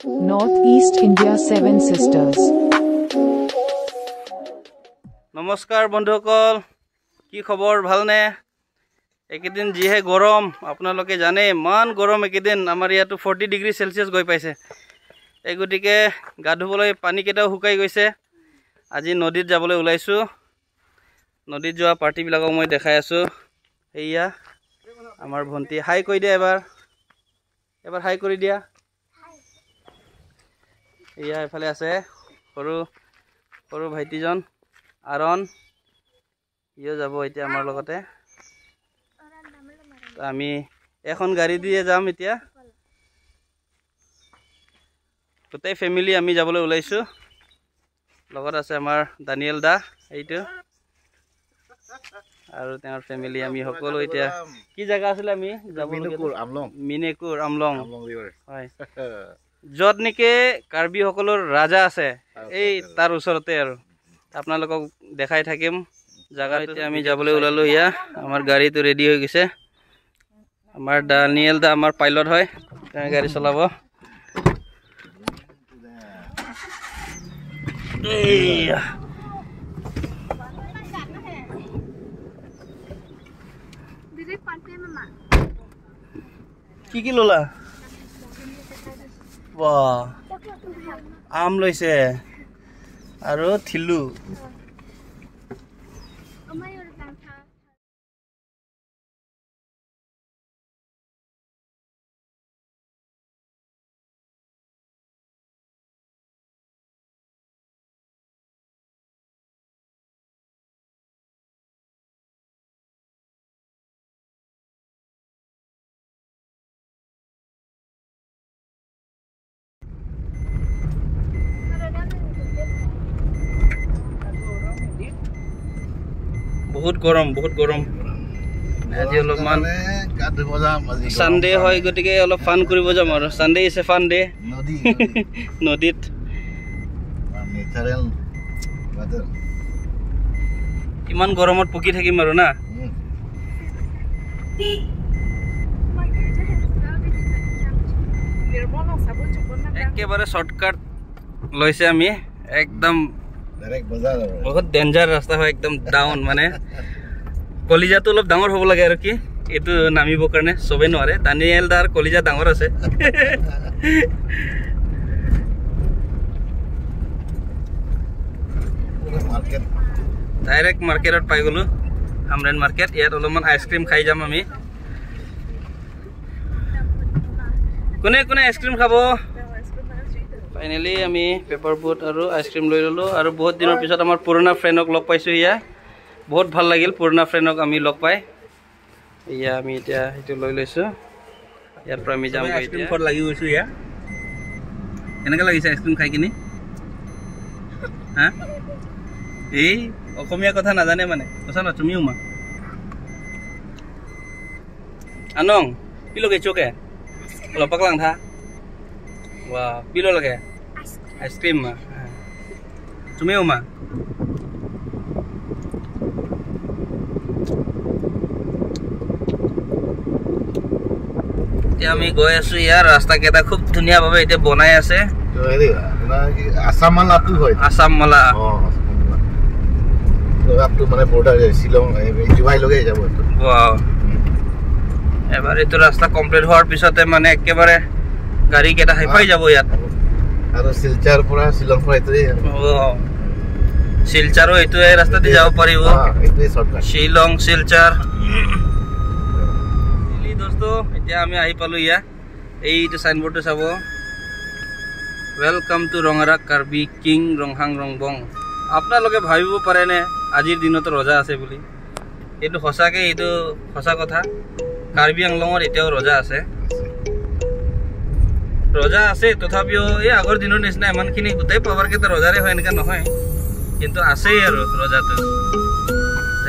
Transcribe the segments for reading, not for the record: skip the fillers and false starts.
Northeast India Seven Sisters. নমস্কাৰ বন্ধুসকল, কি খবৰ? ভালনে? একেদিন যিহে গৰম, আপোনালোকে জানে ইমান গৰম। একেদিন আমাৰ ইয়াতো 40 ডিগ্ৰী সেলসিয়াস গৈ পাইছে। এই গতিকে গা ধুবলৈ পানী কেইটাও শুকাই গৈছে। আজি নদীত যাবলৈ ওলাইছো। নদীত যোৱা পাৰ্টিবিলাকক মই দেখাই আছো। এইয়া আমাৰ ভন্টি, হাই কৈ দিয়া এবাৰ হাই কৰি দিয়া। এয়া এফালে আছে সৰু ভাইটিজন আৰণ, ইও যাব এতিয়া আমাৰ লগতে। আমি এখন গাড়ী দিয়ে যাম এতিয়া, গোটেই ফেমিলি আমি যাবলৈ ওলাইছো। লগত আছে আমাৰ দানিয়েল দা, এইটো আৰু তেওঁৰ ফেমিলি। আমি সকলো এতিয়া কি জায়গা আছিল আমি যাব? মিনেকুৰ আমলং, হয়, য'ত নেকি কাৰ্বি সকলৰ ৰাজা আছে, এই তাৰ ওচৰতে। আৰু আপোনালোকক দেখাই থাকিম জায়গা। এতিয়া আমি যাবলৈ ওলালো। ইয়া আমাৰ গাড়ীটো ৰেডি হৈ গৈছে। আমাৰ দানিয়েল দা আমাৰ পাইলট হয়, তেওঁ গাড়ী চলাব। কি ললা? বাহ, আম লৈছে আৰু থিলু। বহুত গৰম। আজি অলপমান সানডে হয়, গতিকে অলপ ফান কৰিব যাম। আৰু Sunday is a fun day. নদীত ইমান গৰমত পকি থাকিম আৰু না। একেবাৰে শৰ্টকাট লৈছে আমি, একদম বহুত ডেঞ্জাৰ ৰাস্তা হয়, একদম ডাউন। মানে কলিজাটো অলপ ডাঙৰ হ'ব লাগে আৰু কি এইটো নামিবৰ কাৰণে চবেই নোৱাৰে। দানিয়েল দাৰ কলিজা ডাঙৰ আছে। ডাইৰেক্ট মাৰ্কেটত পাই গলো, হামৰেন মাৰ্কেট। ইয়াত অলপমান আইচক্ৰীম খাই যাম আমি। কোনে আইচক্ৰীম খাব? ফাইনেলি আমি পেপাৰ বুট আৰু আইচক্ৰীম লৈ ললো। আৰু বহুত দিনৰ পিছত আমাৰ পুৰণা ফ্ৰেণ্ডক লগ পাইছো। ইয়া বহুত ভাল লাগিল পুৰণা ফ্ৰেণ্ডক আমি লগ পাই। ইয়া আমি এতিয়া সেইটো লৈ লৈছো। ইয়াৰ পৰা আমি যাম। আইচক্ৰীম খোৱাত লাগি গৈছো। ইয়া কেনেকৈ লাগিছে আইচক্ৰীম খাই কিনি? হা, এই অসমীয়া কথা নাজানে মানে, কৈছা ন তুমিও মা আনং পিলো গেছোকে লপাক লাং থা। Wah, pilo lagi ya? Es krim mah. Cumi uma. এতিয়া আমি গৈ আছো। ইয়াৰ ৰাস্তা কেইটা খুব ধুনীয়া ভাবে এতিয়া বনাই আছে। আসাম মালাটো হয়, আসাম মালা। আপটো মানে বৰ্ডাৰ শিলং জুৱাই লগে যাব। ওয়াও, এবাৰ এইটো ৰাস্তা কমপ্লিট হোৱাৰ পিছতে মানে একেবাৰে গাড়ী কেইটা হাইফাই যাব ইয়াত। আৰু শিলচাৰ পৰা শ্বিলং পৰা এইটোৱে শিলচাৰো এইটোৱে ৰাস্তাতে যাব পাৰিব। শ্বিলং শিলচাৰ। দোস্তো এতিয়া আমি আহি পালো। ইয়া এইটো সাইনবোৰ্ডটো চাব, welcome to Rongara Karbi king Ronghang Rongbong. আপোনালোকে ভাবিব পাৰেনে আজিৰ দিনত ৰজা আছে বুলি? এইটো সঁচাকৈ, এইটো সঁচা কথা। কাৰ্বি আংলঙত এতিয়াও ৰজা আছে। ৰজা আছে, তথাপিও এই আগৰ দিনৰ নিচিনা ইমানখিনি গোটেই পাৱাৰকেইটা ৰজাৰে হয় এনেকুৱা নহয়, কিন্তু আছেই আৰু ৰজাটো।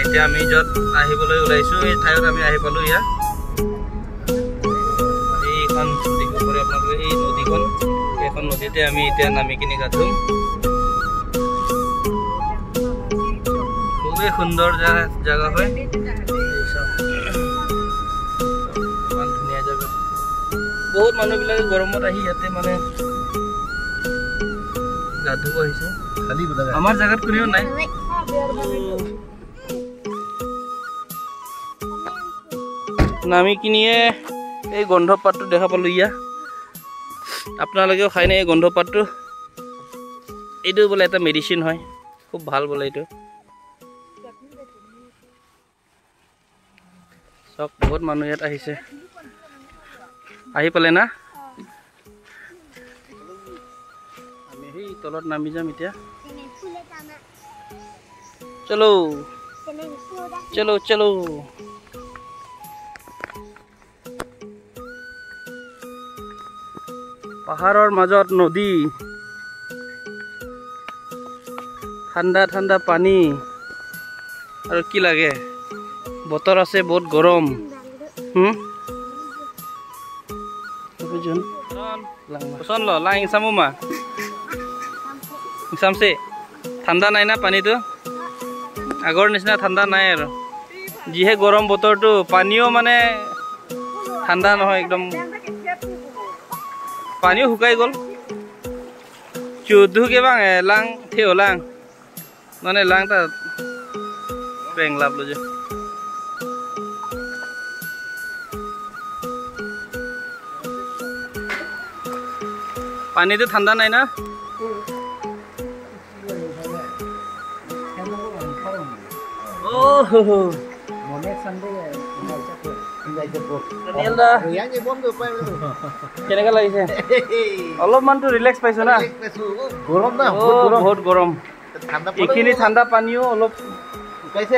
এতিয়া আমি য'ত আহিবলৈ ওলাইছো এই ঠাইত আমি আহি পালো। ইয়াত এইখন দেখিব পাৰে আপোনালোকে, এই নদীখন। এইখন নদীতে আমি এতিয়া নামি কিনি গা ধুম। খুবেই সুন্দৰ জাগা হয়, ইমান ধুনীয়া জাগা। বহুত মানুহবিলাকে গৰমত আহি ইয়াতে মানে গা ধুব আহিছে খালি বোলা আমাৰ জাগাত কোনেও নাই নামি কিনিয়ে এই গন্ধ পাতটো দেখা পালো ইয়া আপোনালোকেও খাই নাই এই গন্ধ পাতটো এইটো বোলে এটা মেডিচিন হয় খুব ভাল বোলে এইটো চব বহুত মানুহ ইয়াত আহিছে আহি পালে না আমি সেই তলত নামি যাম এতিয়া চলো চলো চলো পাহাৰৰ মাজত নদী ঠাণ্ডা ঠাণ্ডা পানী আৰু কি লাগে বতৰ আছে বহুত গৰম ঠাণ্ডা নাই না পানীটো আগৰ নিচিনা ঠাণ্ডা নাই আৰু যিহে গৰম বতৰটো পানীও মানে ঠাণ্ডা নহয় একদম পানীও শুকাই গ'ল চুধু কে বাং lang theo lang nó này lang ta bèn lập rồi chứ পানি তো ঠান্ডা নাই না ও মনে সানডে কেনেকা লাগিছে অলপমান তো ৰিলেক্স পাইছো না গৰম না বহুত গৰম এইখিনি ঠাণ্ডা পানীও অলপ শুকাইছে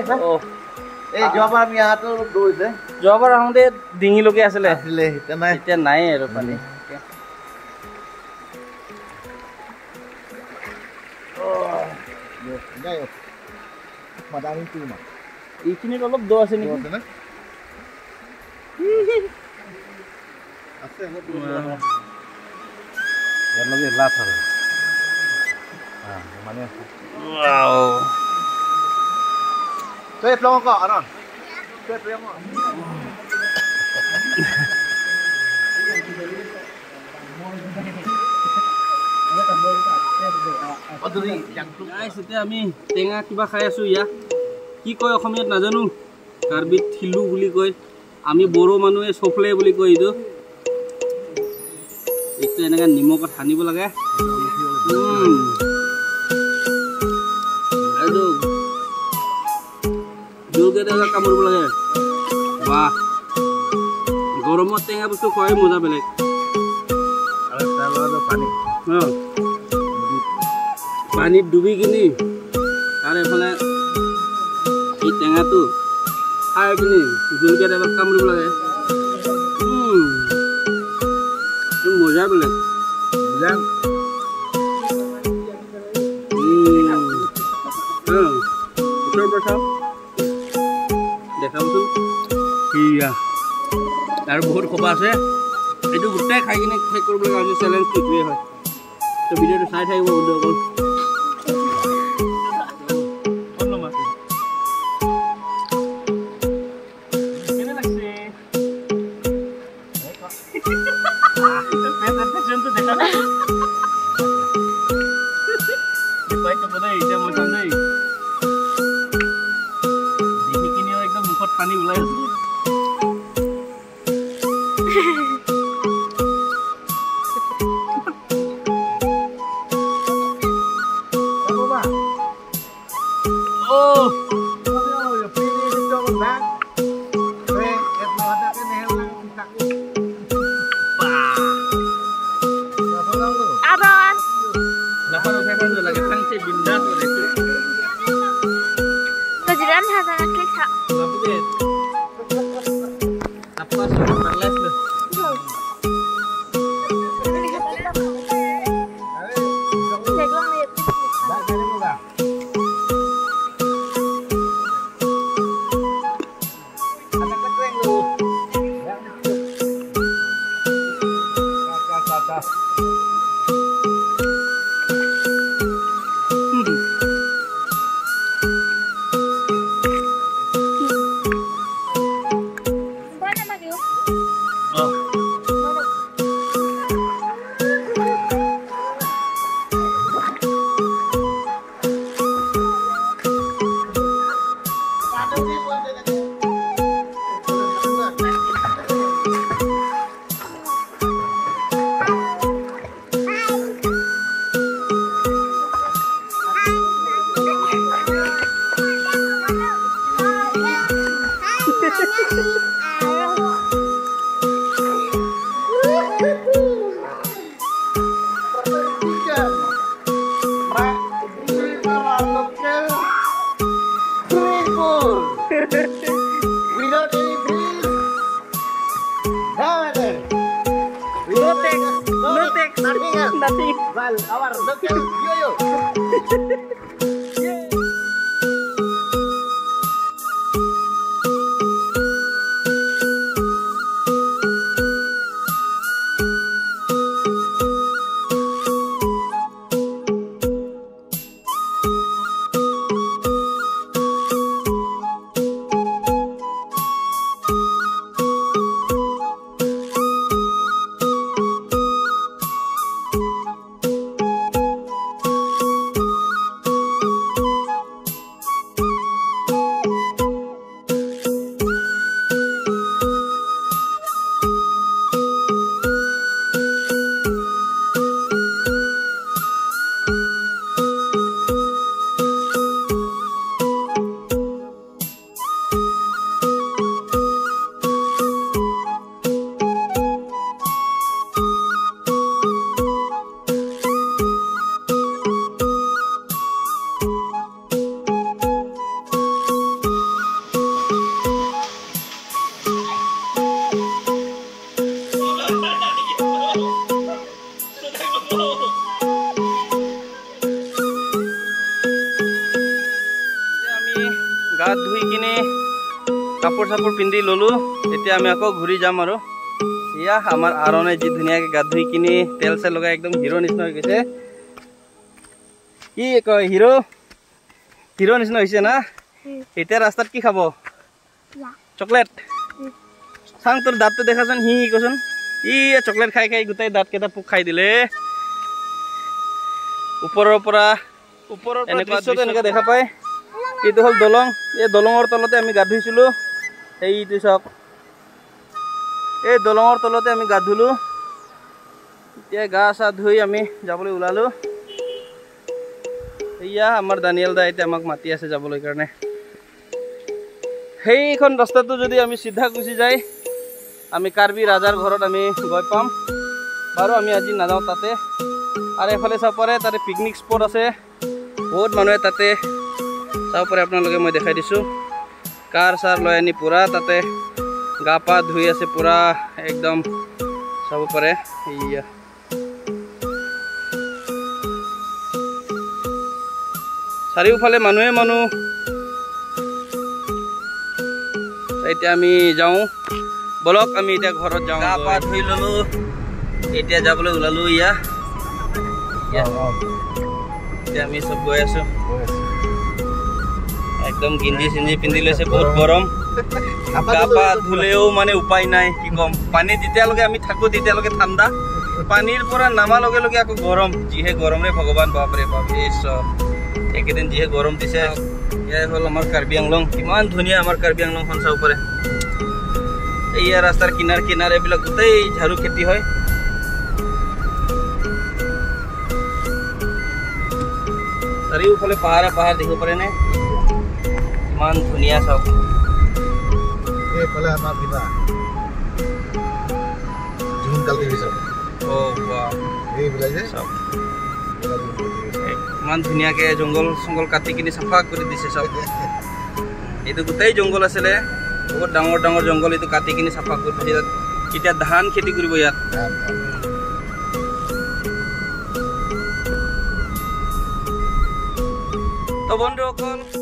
এই যোৱাবাৰ আমি ইয়াতো অলপ দৌৰিছে যোৱাবাৰ আহোঁতে ডিঙিলৈকে আছিলে এতিয়া নাই আৰু পানী এইখিনিত অলপ দ আছে নেকি মানে আমি টেঙা কিবা খাই আছো ইয়া কি কয় অসমীয়াত নাজানো কাৰ্বিত থিলু বুলি কয় আমি বড়ো মানুহে চফলে বুলি কয় এইটো এইটো এনেকৈ নিমখত সানিব লাগে এইটো জোৰকে টেঙা কামুৰিব লাগে বাহ গৰমত টেঙা বস্তু খোৱাই মজা বেলেগ পানীত ডুবি কিনি আৰু এইফালে এই টেঙাটো খাই পিনি জলকীয়া টেঙাত কামুৰিব লাগে মজা বেলেগ ওচৰৰ পৰা চাওঁ দেখাবচোন সেয়া আৰু বহুত খোপা আছে এইটো গোটেই খাই কিনে শেষ কৰিব লগা হৈছে চেলেঞ্জটো এইটোৱে হয় তো ভিডিঅ'টো চাই থাকিব বন্ধুসকল একদম মুখত পানী ওলাই আছে Nothing. Well, our local yo-yo. গা ধুই কিনে কাপড় চাপড় পিন্ধি ললো এতিয়া আমি আকৌ ঘূৰি যাম আৰু ইয়া আমাৰ আৰণে যি ধুনীয়াকৈ গা ধুই কিনে তেল চেল লগাই একদম হিৰো নিচিনা হৈ গৈছে কি কয় হিৰো নিচিনা হৈছে না এতিয়া ৰাস্তাত কি খাব চকলেট চাং তোৰ দাঁতটো দেখাচোন হি কচোন ই চকলেট খাই খাই গোটেই দাঁতকেইটা পোক খাই দিলে ওপৰৰ পৰা এনেকুৱা দেখা পায় এইটো হ'ল দলং এই দলঙৰ তলতে আমি গা ধুইছিলোঁ এইটো চাওক এই দলঙৰ তলতে আমি গা ধুলোঁ এতিয়া গা চা ধুই আমি যাবলৈ ওলালোঁ এয়া আমাৰ দানিয়েল দা এতিয়া আমাক মাতি আছে যাবলৈ কাৰণে সেইখন ৰাস্তাটো যদি আমি চিধা গুচি যায় আমি কাৰ্বি ৰাজাৰ ঘৰত আমি গৈ পাম বাৰু আমি আজি নাযাওঁ তাতে আৰু এফালে চাব পাৰে তাতে পিকনিক স্পট আছে বহুত মানুহে তাতে চাব পাৰে আপোনালোকে মই দেখাই দিছোঁ কাৰ চাৰ লৈ আনি পূৰা তাতে গা পা ধুই আছে পূৰা একদম চাব পাৰে এয়া চাৰিওফালে মানুহ এতিয়া আমি যাওঁ বলক আমি এতিয়া ঘৰত যাওঁ গা পা ধুই ল'লোঁ এতিয়া যাবলৈ ওলালোঁ এতিয়া আমি চব গৈ আছোঁ একদম গিঞ্জি চিঞ্জি পিন্ধি লৈছে বহুত গৰম গা পা ধুলেও মানে উপায় নাই কি কম পানী যেতিয়ালৈকে আমি থাকোঁ তেতিয়ালৈকে ঠাণ্ডা পানীৰ পৰা নামাৰ লগে লগে আকৌ গৰম যিহে গৰম ৰে ভগৱান বাপৰে বাপ এইকেইদিন যিহে গৰম দিছে এয়াই হ'ল আমাৰ কাৰ্বি আংলং কিমান ধুনীয়া আমাৰ কাৰ্বি আংলংখন চাব পাৰে এয়া ৰাস্তাৰ কিনাৰ এইবিলাক গোটেই ঝাৰু খেতি হয় চাৰিওফালে পাহাৰ দেখিব পাৰে নে ইমান ধুনীয়া চাওক এইফালে আমাৰ কিবা জুম কালটিভেশ্যন এইবিলাক যে চাওক ইমান ধুনীয়াকৈ জংঘল কাটি কিনি চাফা কৰি দিছে চাওক এইটো গোটেই জংঘল আছিলে বহুত ডাঙৰ জংঘল এইটো কাটি কিনি চাফা কৰি দিছে এতিয়া ধান খেতি কৰিব ইয়াত তো বন্ধুসকল